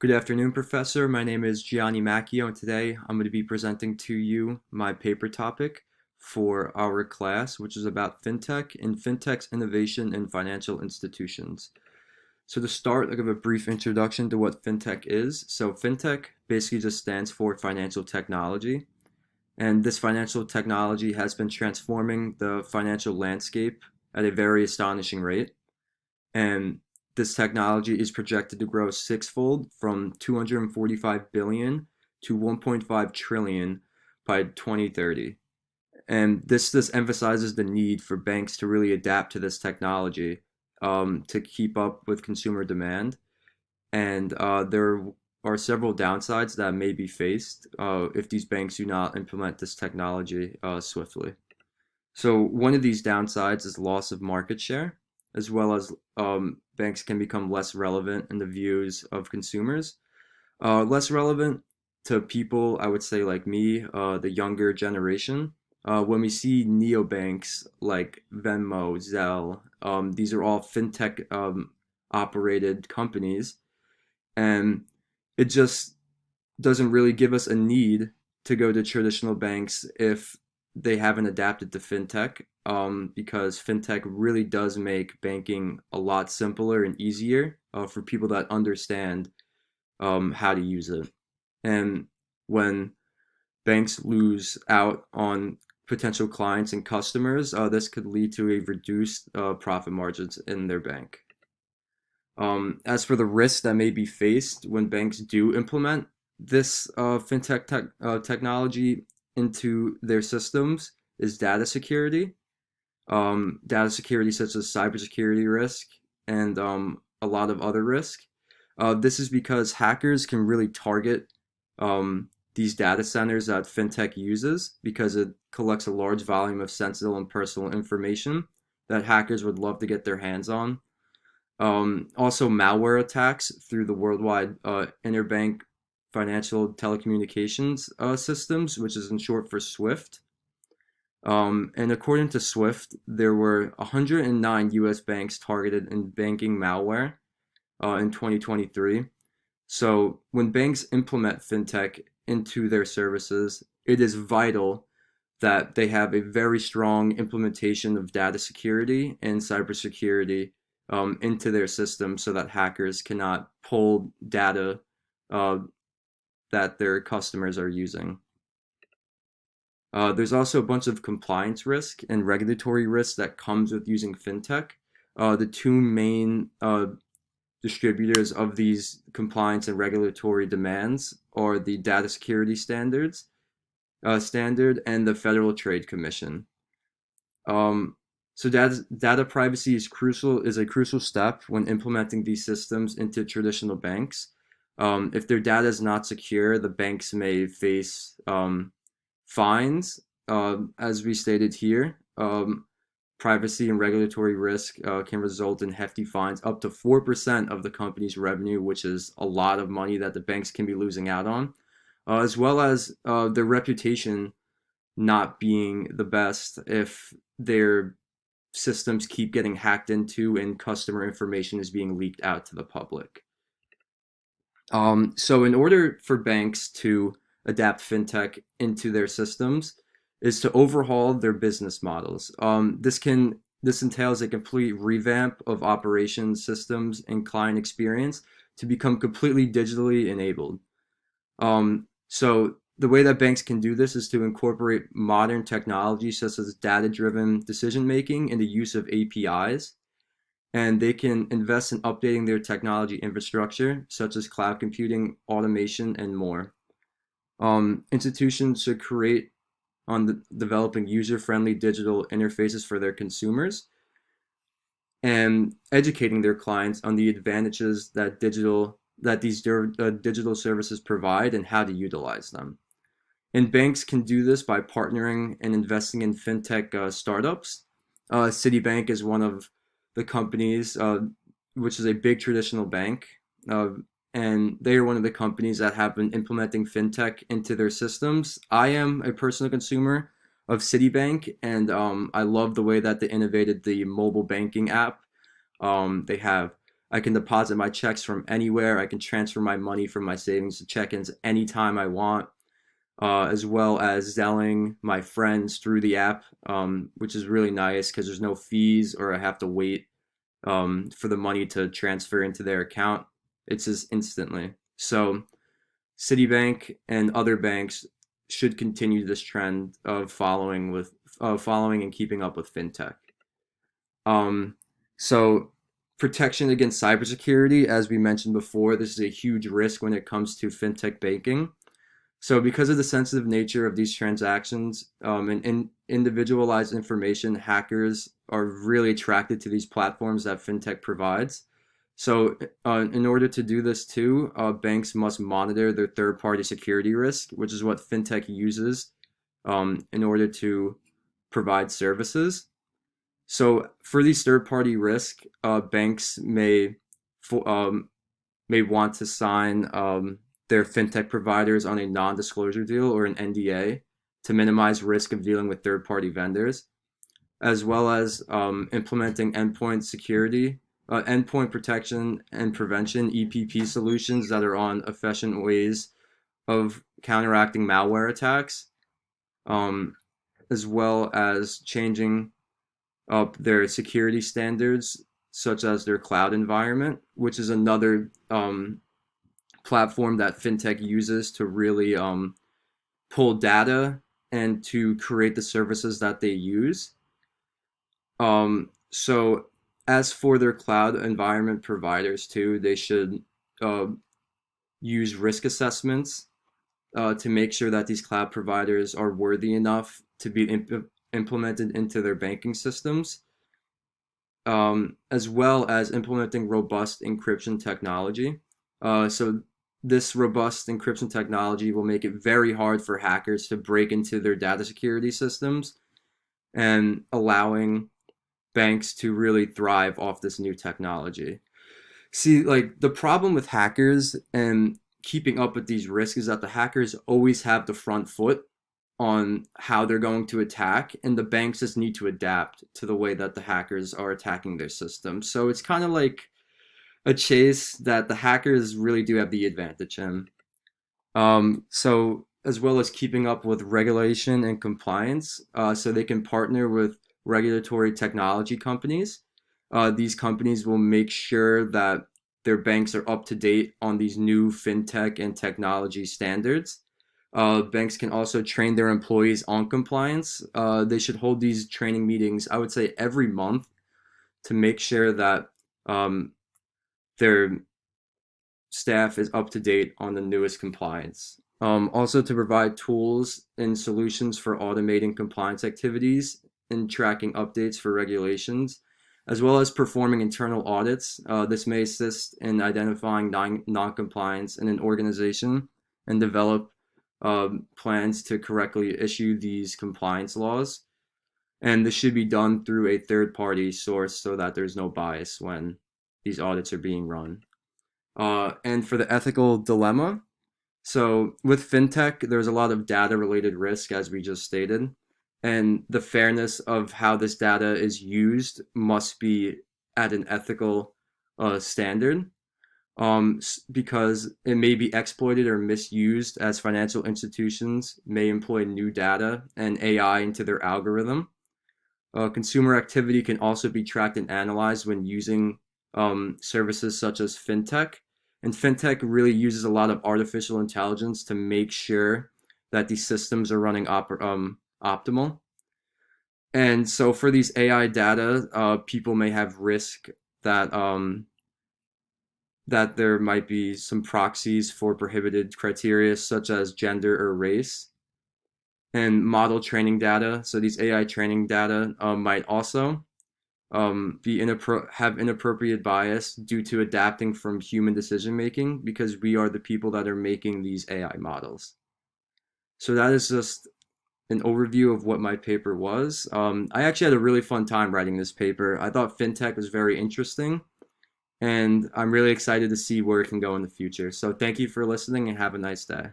Good afternoon, Professor. My name is Gianni Macchio, and today I'm going to be presenting to you my paper topic for our class, which is about fintech and fintech's innovation in financial institutions. So to start, I'll give a brief introduction to what fintech is. So fintech basically just stands for financial technology, and this financial technology has been transforming the financial landscape at a very astonishing rate. And this technology is projected to grow sixfold from 245 billion to 1.5 trillion by 2030. And this emphasizes the need for banks to really adapt to this technology to keep up with consumer demand. And there are several downsides that may be faced if these banks do not implement this technology swiftly. So one of these downsides is loss of market share, as well as banks can become less relevant in the views of consumers. Less relevant to people, I would say, like me, the younger generation. When we see neobanks like Venmo, Zelle, these are all fintech operated companies, and it just doesn't really give us a need to go to traditional banks if they haven't adapted to fintech, because fintech really does make banking a lot simpler and easier for people that understand how to use it. And when banks lose out on potential clients and customers, this could lead to a reduced profit margins in their bank. As for the risks that may be faced when banks do implement this technology into their systems is data security. Data security such as cybersecurity risk and a lot of other risk. This is because hackers can really target these data centers that fintech uses because it collects a large volume of sensitive and personal information that hackers would love to get their hands on. Also, malware attacks through the worldwide interbank financial telecommunications systems, which is in short for SWIFT. And according to SWIFT, there were 109 US banks targeted in banking malware in 2023. So when banks implement fintech into their services, it is vital that they have a very strong implementation of data security and cybersecurity into their system so that hackers cannot pull data that their customers are using. There's also a bunch of compliance risk and regulatory risk that comes with using fintech. The two main distributors of these compliance and regulatory demands are the Data Security Standard and the Federal Trade Commission. So data privacy is a crucial step when implementing these systems into traditional banks. If their data is not secure, the banks may face fines, as we stated here. Privacy and regulatory risk can result in hefty fines, up to 4% of the company's revenue, which is a lot of money that the banks can be losing out on, as well as their reputation not being the best if their systems keep getting hacked into and customer information is being leaked out to the public. So in order for banks to adapt fintech into their systems is to overhaul their business models. This entails a complete revamp of operations systems and client experience to become completely digitally enabled. So the way that banks can do this is to incorporate modern technology such as data-driven decision making and the use of APIs. And they can invest in updating their technology infrastructure, such as cloud computing, automation, and more. Institutions should create on developing user-friendly digital interfaces for their consumers and educating their clients on the advantages that these digital services provide and how to utilize them. And banks can do this by partnering and investing in fintech startups. Citibank is one of the companies, which is a big traditional bank, and they are one of the companies that have been implementing fintech into their systems. I am a personal consumer of Citibank, and I love the way that they innovated the mobile banking app. They have I can deposit my checks from anywhere. I can transfer my money from my savings to check-ins anytime I want, as well as Zelling my friends through the app, which is really nice because there's no fees or I have to wait for the money to transfer into their account. It's just instantly. So Citibank and other banks should continue this trend of following and keeping up with fintech. Um, so protection against cybersecurity, as we mentioned before, this is a huge risk when it comes to fintech banking. So because of the sensitive nature of these transactions and individualized information, hackers are really attracted to these platforms that fintech provides. So in order to do this too, banks must monitor their third-party security risk, which is what fintech uses in order to provide services. So for these third-party risk, banks may want to sign their fintech providers on a non-disclosure deal or an NDA to minimize risk of dealing with third-party vendors, as well as implementing endpoint protection and prevention (EPP) solutions that are on efficient ways of counteracting malware attacks, um, as well as changing up their security standards, such as their cloud environment, which is another platform that fintech uses to really pull data and to create the services that they use. So as for their cloud environment providers too, they should uh, use risk assessments to make sure that these cloud providers are worthy enough to be implemented into their banking systems, as well as implementing robust encryption technology. So this robust encryption technology will make it very hard for hackers to break into their data security systems and allowing banks to really thrive off this new technology. See, like the problem with hackers and keeping up with these risks is that the hackers always have the front foot on how they're going to attack, and the banks just need to adapt to the way that the hackers are attacking their system. So it's kind of like a chase that the hackers really do have the advantage in. So as well as keeping up with regulation and compliance, so they can partner with regulatory technology companies. These companies will make sure that their banks are up to date on these new fintech and technology standards. Banks can also train their employees on compliance. They should hold these training meetings, I would say, every month to make sure that their staff is up to date on the newest compliance. Also to provide tools and solutions for automating compliance activities and tracking updates for regulations, as well as performing internal audits. This may assist in identifying non-compliance in an organization and develop plans to correctly issue these compliance laws. And this should be done through a third-party source so that there's no bias when these audits are being run. And for the ethical dilemma, so with fintech, there's a lot of data related risk, as we just stated, and the fairness of how this data is used must be at an ethical standard, because it may be exploited or misused as financial institutions may employ new data and AI into their algorithm. Consumer activity can also be tracked and analyzed when using services such as fintech. And fintech really uses a lot of artificial intelligence to make sure that these systems are running optimal. And so for these AI data, people may have risk that that there might be some proxies for prohibited criteria such as gender or race. And model training data, so these AI training data might also have inappropriate bias due to adapting from human decision making because we are the people that are making these AI models. So that is just an overview of what my paper was. I actually had a really fun time writing this paper. I thought fintech was very interesting, and I'm really excited to see where it can go in the future. So thank you for listening and have a nice day.